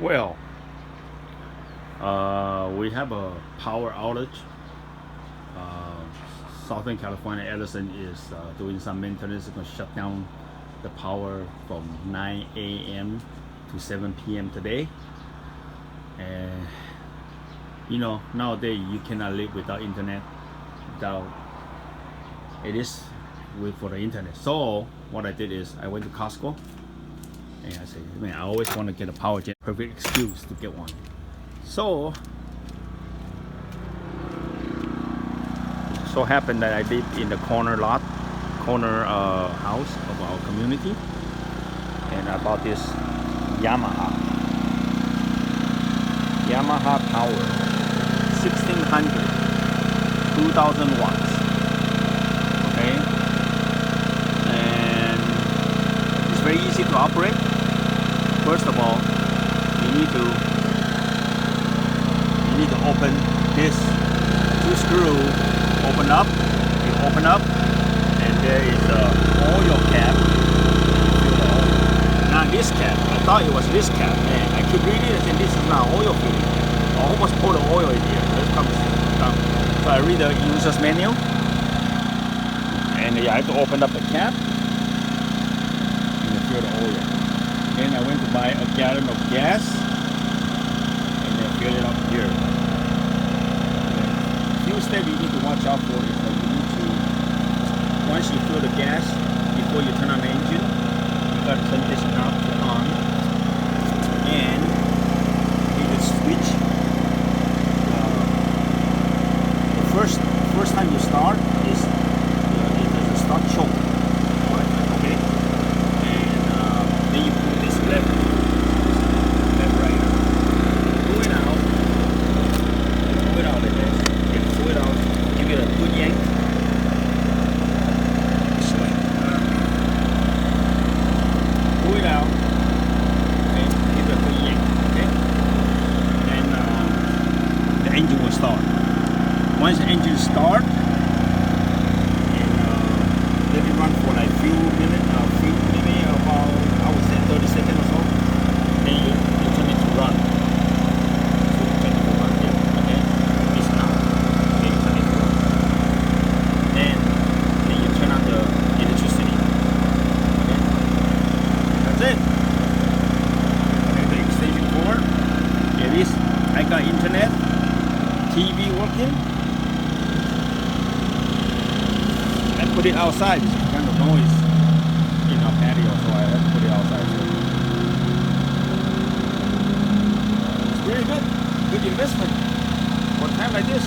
Well, we have a power outage. Uh, Southern California Edison is doing some maintenance. It's going to shut down the power from 9 a.m. to 7 p.m. today. And nowadays you cannot live without internet. Without it is with for the internet. So what I did is I went to Costco and I said, man, I always want to get a power gen. Perfect excuse to get one. So happened that I live in the corner house of our community, and I bought this Yamaha power 1600 2000 watts. Okay, and it's very easy to operate. First of all, you need to open this two screw. Open up, you open up, and there is a oil cap. Now this cap, I thought it was this cap, man. I keep reading it and this is not oil filling. I almost poured the oil in here. Let's come. So I read the user's manual, and I have to open up the cap and fill the oil. Then I went to buy a gallon of gas, and then fill it up here. Few steps you need to watch out for is that you need to, once you fill the gas, before you turn on the engine, you got to turn this knob to on, and you need to switch. The first time you start is it doesn't start choke, okay, and then you pull this lever right here, pull it out like this. Pull it out, give it a good yank. This way. Pull it out. Okay, give it a good yank. Okay, and the engine will start. Once the engine starts, and let it run for like few minutes, maybe about I would say 30 seconds or so. Then you turn it to run. I got internet, TV working. I put it outside. It's kind of noise in our patio, so I have to put it outside. So it's very good. Good investment for a time like this.